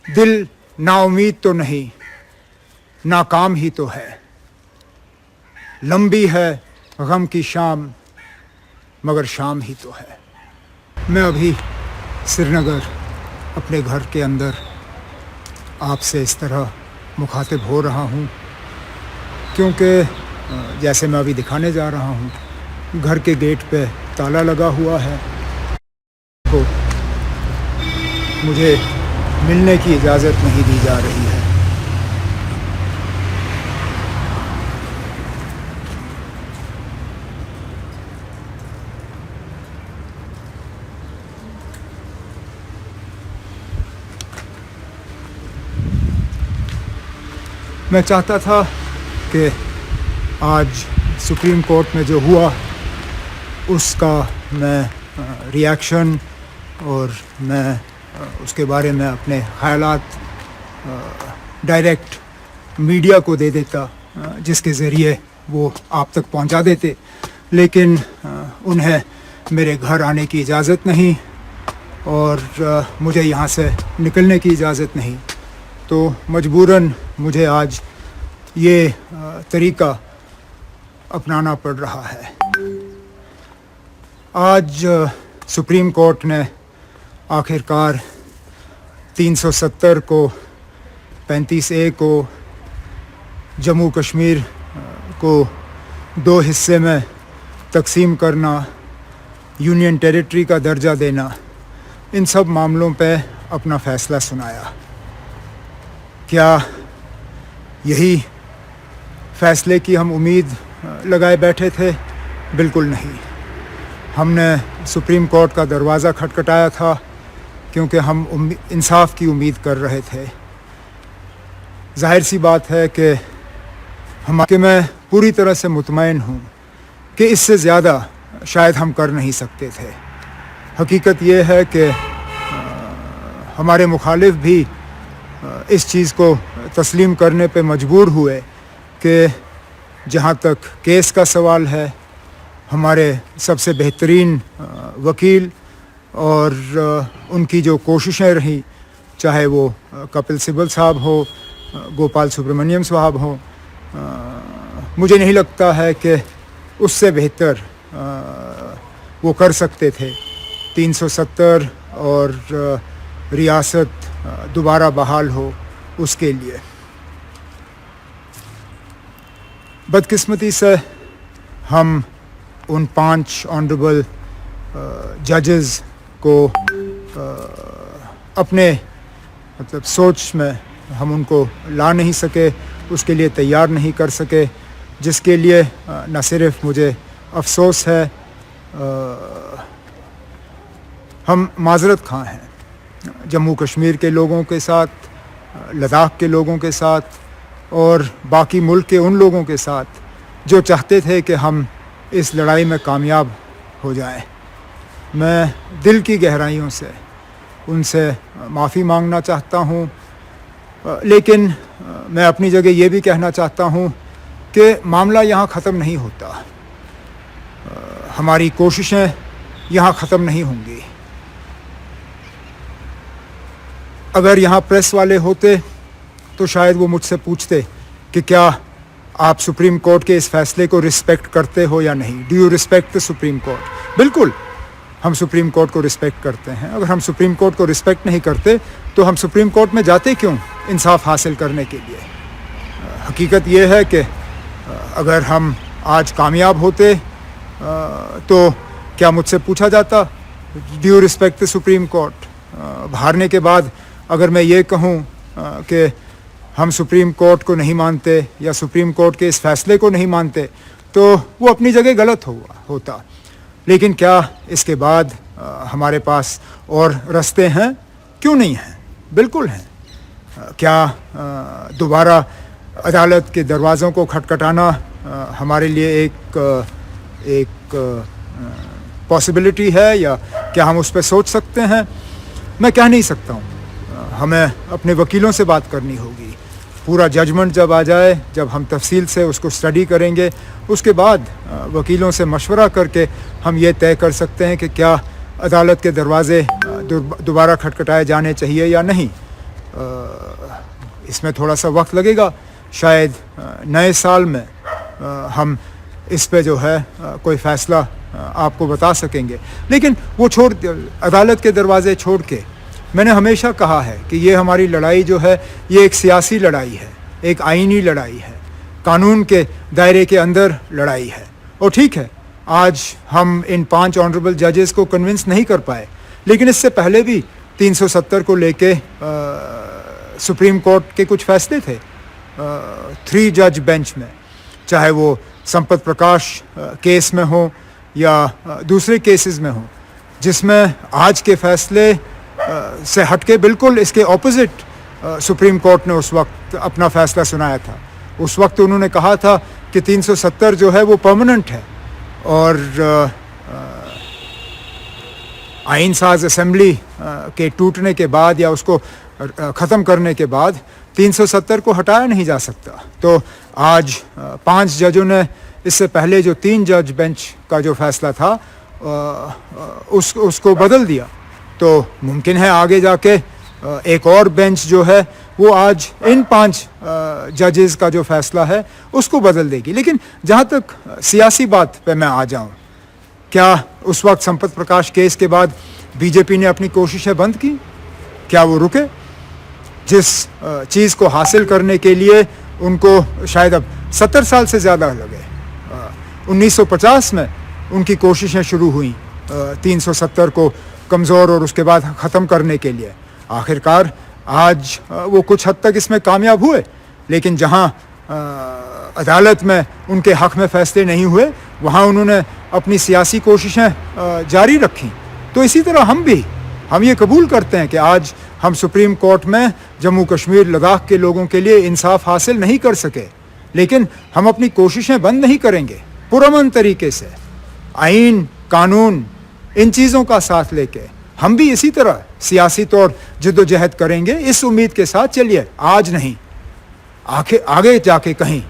दिल नाउमीद तो नहीं, नाकाम ही तो है। लंबी है गम की शाम, मगर शाम ही तो है। मैं अभी श्रीनगर अपने घर के अंदर आपसे इस तरह मुखातिब हो रहा हूँ क्योंकि जैसे मैं अभी दिखाने जा रहा हूँ, घर के गेट पे ताला लगा हुआ है। तो मुझे मिलने की इजाज़त नहीं दी जा रही है। मैं चाहता था कि आज सुप्रीम कोर्ट में जो हुआ उसका मैं रिएक्शन और मैं उसके बारे में अपने ख़यालात डायरेक्ट मीडिया को दे देता, जिसके ज़रिए वो आप तक पहुंचा देते, लेकिन उन्हें मेरे घर आने की इजाज़त नहीं और मुझे यहाँ से निकलने की इजाज़त नहीं। तो मजबूरन मुझे आज ये तरीक़ा अपनाना पड़ रहा है। आज सुप्रीम कोर्ट ने आखिरकार 370 को 35A को जम्मू कश्मीर को 2 हिस्से में तकसीम करना, यूनियन टेरिटरी का दर्जा देना, इन सब मामलों पे अपना फ़ैसला सुनाया। क्या यही फ़ैसले की हम उम्मीद लगाए बैठे थे? बिल्कुल नहीं। हमने सुप्रीम कोर्ट का दरवाज़ा खटखटाया था क्योंकि हम इंसाफ की उम्मीद कर रहे थे। ज़ाहिर सी बात है कि मैं पूरी तरह से मुतमईन हूँ कि इससे ज़्यादा शायद हम कर नहीं सकते थे। हकीकत ये है कि हमारे मुखालिफ भी इस चीज़ को तस्लीम करने पे मजबूर हुए कि जहाँ तक केस का सवाल है, हमारे सबसे बेहतरीन वकील और उनकी जो कोशिशें रहीं, चाहे वो कपिल सिब्बल साहब हो, गोपाल सुब्रमण्यम साहब हो, मुझे नहीं लगता है कि उससे बेहतर वो कर सकते थे। 370 और रियासत दोबारा बहाल हो उसके लिए। बदकिस्मती से हम उन 5 ऑनरेबल जजेस को अपने मतलब सोच में हम उनको ला नहीं सके, उसके लिए तैयार नहीं कर सके, जिसके लिए न सिर्फ मुझे अफसोस है, हम माजरत खां हैं जम्मू कश्मीर के लोगों के साथ, लद्दाख के लोगों के साथ और बाकी मुल्क के उन लोगों के साथ जो चाहते थे कि हम इस लड़ाई में कामयाब हो जाएं। मैं दिल की गहराइयों से उनसे माफ़ी मांगना चाहता हूँ, लेकिन मैं अपनी जगह ये भी कहना चाहता हूँ कि मामला यहाँ ख़त्म नहीं होता। हमारी कोशिशें यहाँ ख़त्म नहीं होंगी। अगर यहाँ प्रेस वाले होते तो शायद वो मुझसे पूछते कि क्या आप सुप्रीम कोर्ट के इस फ़ैसले को रिस्पेक्ट करते हो या नहीं। Do you respect the supreme court? बिल्कुल, हम सुप्रीम कोर्ट को रिस्पेक्ट करते हैं। अगर हम सुप्रीम कोर्ट को रिस्पेक्ट नहीं करते तो हम सुप्रीम कोर्ट में जाते क्यों इंसाफ हासिल करने के लिए? हकीकत ये है कि अगर हम आज कामयाब होते तो क्या मुझसे पूछा जाता do you respect the supreme court? हारने के बाद अगर मैं ये कहूँ कि हम सुप्रीम कोर्ट को नहीं मानते या सुप्रीम कोर्ट के इस फ़ैसले को नहीं मानते, तो वो अपनी जगह गलत होता। लेकिन क्या इसके बाद हमारे पास और रास्ते हैं? क्यों नहीं हैं? बिल्कुल हैं। क्या दोबारा अदालत के दरवाज़ों को खटखटाना हमारे लिए एक पॉसिबिलिटी है या क्या हम उस पर सोच सकते हैं? मैं कह नहीं सकता हूँ। हमें अपने वकीलों से बात करनी होगी। पूरा जजमेंट जब आ जाए, जब हम तफसील से उसको स्टडी करेंगे, उसके बाद वकीलों से मशवरा करके हम ये तय कर सकते हैं कि क्या अदालत के दरवाज़े दोबारा खटखटाए जाने चाहिए या नहीं। इसमें थोड़ा सा वक्त लगेगा, शायद नए साल में हम इस पे जो है कोई फ़ैसला आपको बता सकेंगे। लेकिन वो अदालत के दरवाज़े छोड़ के मैंने हमेशा कहा है कि ये हमारी लड़ाई जो है ये एक सियासी लड़ाई है, एक आईनी लड़ाई है, कानून के दायरे के अंदर लड़ाई है। और ठीक है, आज हम इन 5 ऑनरेबल जजेस को कन्विंस नहीं कर पाए, लेकिन इससे पहले भी 370 को लेके सुप्रीम कोर्ट के कुछ फैसले थे 3 जज बेंच में, चाहे वो संपत प्रकाश केस में हो या दूसरे केसेस में हो, जिसमें आज के फैसले से हटके बिल्कुल इसके ऑपोजिट सुप्रीम कोर्ट ने उस वक्त अपना फैसला सुनाया था। उस वक्त उन्होंने कहा था कि 370 जो है वो परमानेंट है और आइन साज असेंबली के टूटने के बाद या उसको ख़त्म करने के बाद 370 को हटाया नहीं जा सकता। तो आज 5 जजों ने इससे पहले जो 3 जज बेंच का जो फैसला था उसको बदल दिया। तो मुमकिन है आगे जाके एक और बेंच जो है वो आज इन 5 जजेस का जो फैसला है उसको बदल देगी। लेकिन जहाँ तक सियासी बात पे मैं आ जाऊँ, क्या उस वक्त संपत प्रकाश केस के बाद बीजेपी ने अपनी कोशिशें बंद की? क्या वो रुके? जिस चीज़ को हासिल करने के लिए उनको शायद अब 70 साल से ज़्यादा लगे, 1950 में उनकी कोशिशें शुरू हुई 370 को कमज़ोर और उसके बाद ख़त्म करने के लिए। आखिरकार आज वो कुछ हद तक इसमें कामयाब हुए, लेकिन जहाँ अदालत में उनके हक़ में फ़ैसले नहीं हुए वहाँ उन्होंने अपनी सियासी कोशिशें जारी रखी। तो इसी तरह हम ये कबूल करते हैं कि आज हम सुप्रीम कोर्ट में जम्मू कश्मीर लद्दाख के लोगों के लिए इंसाफ हासिल नहीं कर सके, लेकिन हम अपनी कोशिशें बंद नहीं करेंगे। पुरअमन तरीके से आइन, कानून, इन चीज़ों का साथ लेके हम भी इसी तरह सियासी तौर जद्दोजहद करेंगे, इस उम्मीद के साथ चलिए आज नहीं आगे जाके कहीं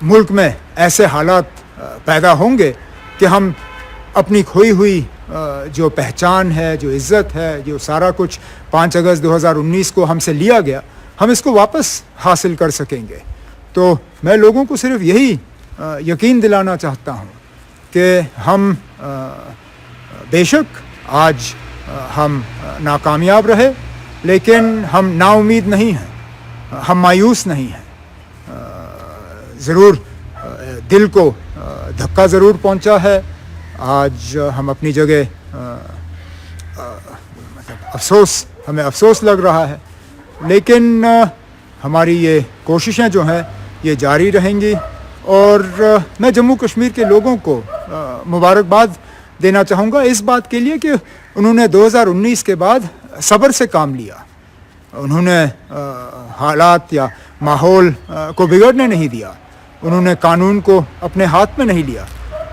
मुल्क में ऐसे हालात पैदा होंगे कि हम अपनी खोई हुई जो पहचान है, जो इज़्ज़त है, जो सारा कुछ 5 अगस्त 2019 को हमसे लिया गया, हम इसको वापस हासिल कर सकेंगे। तो मैं लोगों को सिर्फ यही यकीन दिलाना चाहता हूँ कि हम बेशक आज हम नाकामयाब रहे, लेकिन हम नाउमीद नहीं हैं, हम मायूस नहीं हैं। ज़रूर दिल को धक्का ज़रूर पहुंचा है। आज हम अपनी जगह हमें अफसोस लग रहा है, लेकिन हमारी ये कोशिशें जो हैं ये जारी रहेंगी। और मैं जम्मू कश्मीर के लोगों को मुबारकबाद देना चाहूँगा इस बात के लिए कि उन्होंने 2019 के बाद सब्र से काम लिया। उन्होंने हालात या माहौल को बिगड़ने नहीं दिया, उन्होंने कानून को अपने हाथ में नहीं लिया।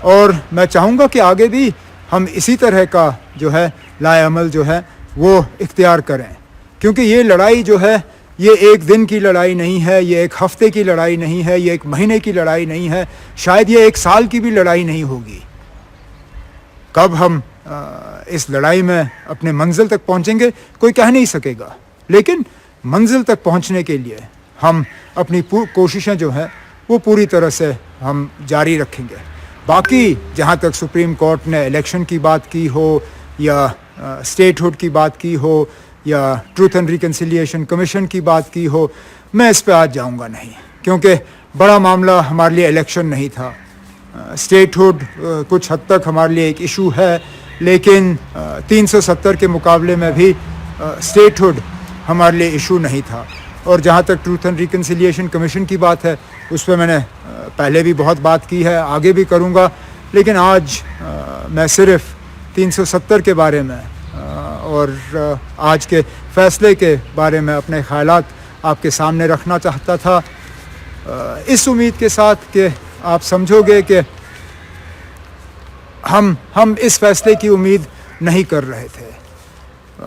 और मैं चाहूँगा कि आगे भी हम इसी तरह का जो है लाए अमल जो है वो इख्तियार करें, क्योंकि ये लड़ाई जो है ये एक दिन की लड़ाई नहीं है, ये एक हफ्ते की लड़ाई नहीं है, ये एक महीने की लड़ाई नहीं है, शायद ये 1 साल की भी लड़ाई नहीं होगी। कब हम इस लड़ाई में अपने मंजिल तक पहुँचेंगे कोई कह नहीं सकेगा, लेकिन मंजिल तक पहुँचने के लिए हम अपनी कोशिशें जो हैं वो पूरी तरह से हम जारी रखेंगे। बाकी जहाँ तक सुप्रीम कोर्ट ने इलेक्शन की बात की हो या स्टेटहुड की बात की हो या ट्रूथ एंड रिकन्सिलिएशन कमीशन की बात की हो, मैं इस पे आज जाऊँगा नहीं, क्योंकि बड़ा मामला हमारे लिए इलेक्शन नहीं था। स्टेटहुड कुछ हद तक हमारे लिए एक इशू है, लेकिन 370 के मुकाबले में भी स्टेटहुड हमारे लिए इशू नहीं था। और जहाँ तक ट्रूथ एंड रिकन्सिलिएशन कमीशन की बात है, उस पर मैंने पहले भी बहुत बात की है, आगे भी करूँगा, लेकिन आज मैं सिर्फ 370 के बारे में और आज के फ़ैसले के बारे में अपने ख़यालात आपके सामने रखना चाहता था, इस उम्मीद के साथ कि आप समझोगे कि हम इस फ़ैसले की उम्मीद नहीं कर रहे थे।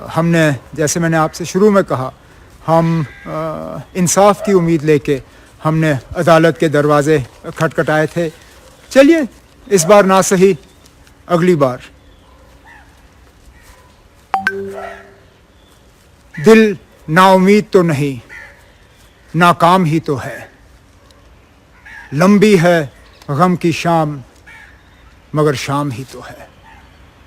हमने, जैसे मैंने आपसे शुरू में कहा, हम इंसाफ की उम्मीद लेके हमने अदालत के दरवाज़े खटखटाए थे। चलिए इस बार ना सही, अगली बार। دل نا امید تو نہیں ناکام ہی تو ہے، لمبی ہے غم کی شام مگر شام ہی تو ہے۔